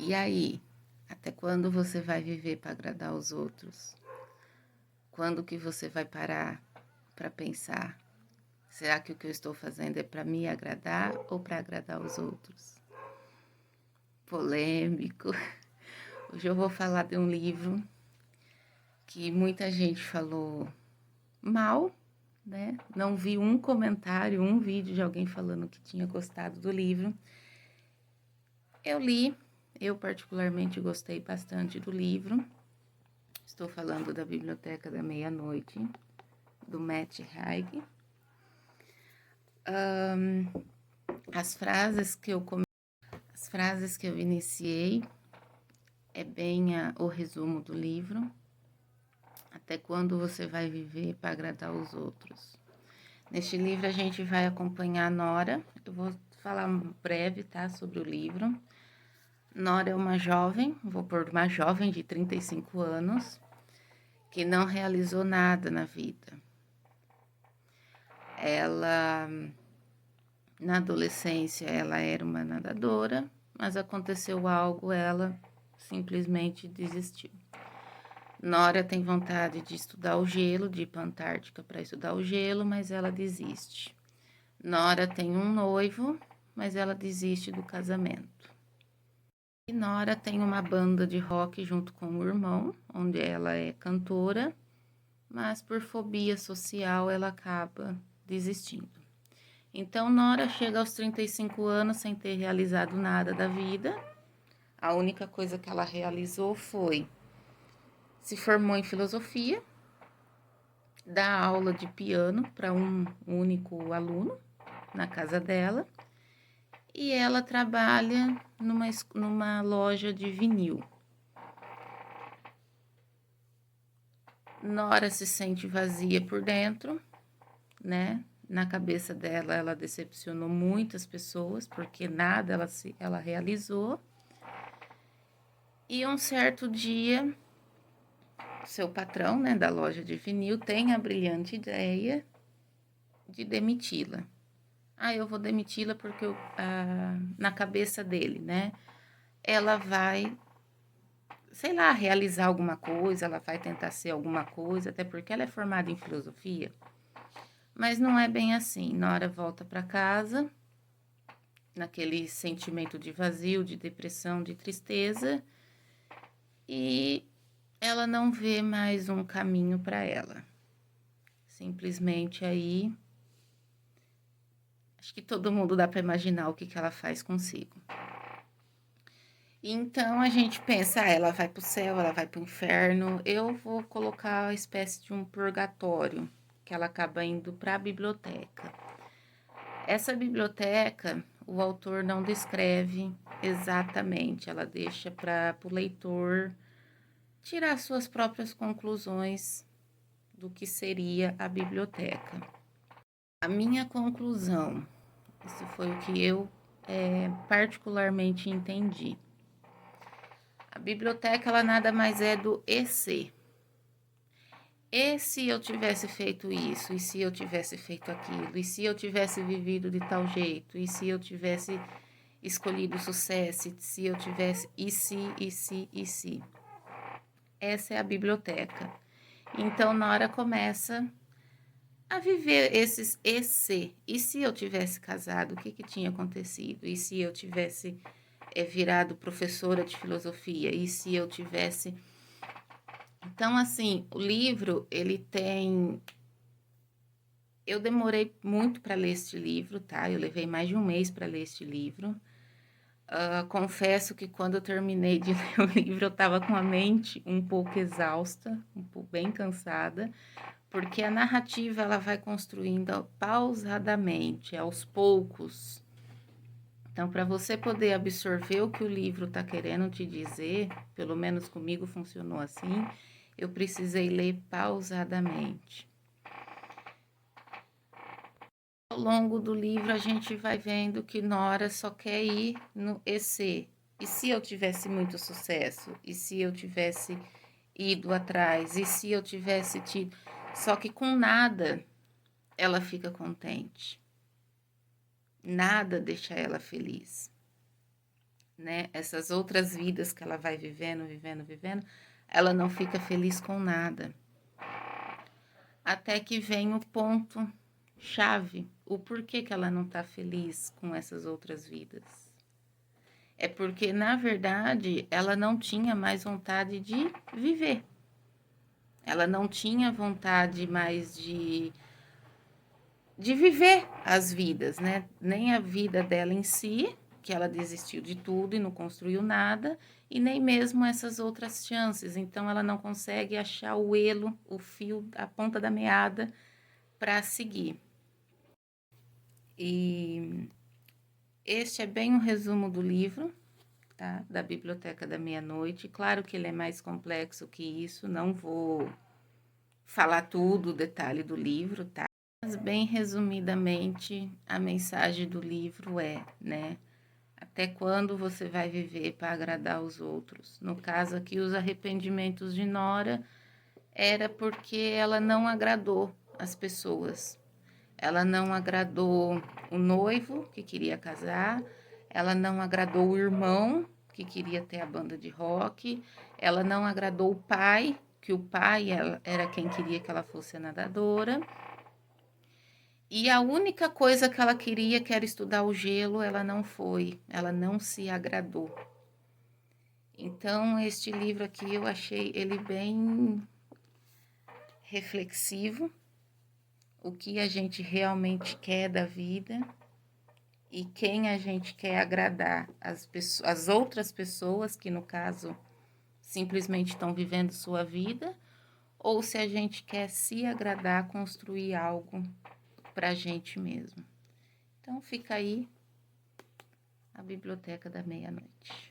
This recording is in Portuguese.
E aí, até quando você vai viver para agradar os outros? Quando que você vai parar para pensar? Será que o que eu estou fazendo é para me agradar ou para agradar os outros? Polêmico. Hoje eu vou falar de um livro que muita gente falou mal, né? Não vi um comentário, um vídeo de alguém falando que tinha gostado do livro. Eu li, eu particularmente gostei bastante do livro. Estou falando da Biblioteca da Meia-Noite, do Matt Haig. As frases que eu iniciei é bem o resumo do livro. Até quando você vai viver para agradar os outros? Neste livro a gente vai acompanhar a Nora. Eu vou falar breve, tá, sobre o livro. Nora é uma jovem, vou pôr uma jovem de 35 anos, que não realizou nada na vida. Ela, na adolescência, ela era uma nadadora, mas aconteceu algo, ela simplesmente desistiu. Nora tem vontade de estudar o gelo, de ir para a Antártica para estudar o gelo, mas ela desiste. Nora tem um noivo, mas ela desiste do casamento. E Nora tem uma banda de rock junto com o irmão, onde ela é cantora, mas por fobia social ela acaba desistindo. Então Nora chega aos 35 anos sem ter realizado nada da vida. A única coisa que ela realizou foi se formou em filosofia, dá aula de piano para um único aluno na casa dela e ela trabalha numa loja de vinil. Nora se sente vazia por dentro, né? Na cabeça dela, ela decepcionou muitas pessoas porque nada ela realizou. E um certo dia, seu patrão, né, da loja de vinil, tem a brilhante ideia de demiti-la. Eu vou demiti-la porque na cabeça dele, né? Ela vai, sei lá, realizar alguma coisa, ela vai tentar ser alguma coisa, até porque ela é formada em filosofia. Mas não é bem assim. Nora volta para casa, naquele sentimento de vazio, de depressão, de tristeza, e ela não vê mais um caminho para ela. Simplesmente aí, acho que todo mundo dá para imaginar o que ela faz consigo. Então a gente pensa, ela vai para o céu, ela vai para o inferno. Eu vou colocar a espécie de um purgatório, que ela acaba indo para a biblioteca. Essa biblioteca, o autor não descreve exatamente, ela deixa para o leitor tirar suas próprias conclusões do que seria a biblioteca. A minha conclusão, isso foi o que eu particularmente entendi. A biblioteca, ela nada mais é do e se. E se eu tivesse feito isso? E se eu tivesse feito aquilo? E se eu tivesse vivido de tal jeito? E se eu tivesse escolhido o sucesso? E se eu tivesse... E se? Essa é a biblioteca. Então, Nora começa a viver esses e se. E se eu tivesse casado, o que tinha acontecido? E se eu tivesse virado professora de filosofia? E se eu tivesse... Então, assim, o livro, ele tem... Eu demorei muito para ler este livro, tá? Eu levei mais de um mês para ler este livro. Confesso que quando eu terminei de ler o livro, eu estava com a mente um pouco exausta, um pouco bem cansada, porque a narrativa ela vai construindo pausadamente, aos poucos. Então, para você poder absorver o que o livro está querendo te dizer, pelo menos comigo funcionou assim, eu precisei ler pausadamente. Ao longo do livro, a gente vai vendo que Nora só quer ir no EC. E se eu tivesse muito sucesso? E se eu tivesse ido atrás? E se eu tivesse tido... Só que com nada ela fica contente. Nada deixa ela feliz. né, essas outras vidas que ela vai vivendo, vivendo, vivendo, ela não fica feliz com nada. Até que vem o ponto chave, o porquê que ela não está feliz com essas outras vidas. É porque, na verdade, ela não tinha mais vontade de viver. Ela não tinha vontade mais de viver as vidas, né? Nem a vida dela em si, que ela desistiu de tudo e não construiu nada, e nem mesmo essas outras chances. Então, ela não consegue achar o elo, o fio, a ponta da meada para seguir. E este é bem um resumo do livro, tá? Da Biblioteca da Meia-Noite. Claro que ele é mais complexo que isso, não vou falar tudo, o detalhe do livro, tá? Mas bem resumidamente, a mensagem do livro é, né? Até quando você vai viver para agradar os outros? No caso aqui, os arrependimentos de Nora era porque ela não agradou as pessoas. Ela não agradou o noivo que queria casar, ela não agradou o irmão que queria ter a banda de rock, ela não agradou o pai, que o pai era quem queria que ela fosse a nadadora. E a única coisa que ela queria, que era estudar o gelo, ela não foi, ela não se agradou. Então, este livro aqui eu achei ele bem reflexivo, o que a gente realmente quer da vida e quem a gente quer agradar, as outras pessoas que, no caso, simplesmente estão vivendo sua vida, ou se a gente quer se agradar, construir algo para a gente mesmo. Então, fica aí a Biblioteca da Meia-Noite.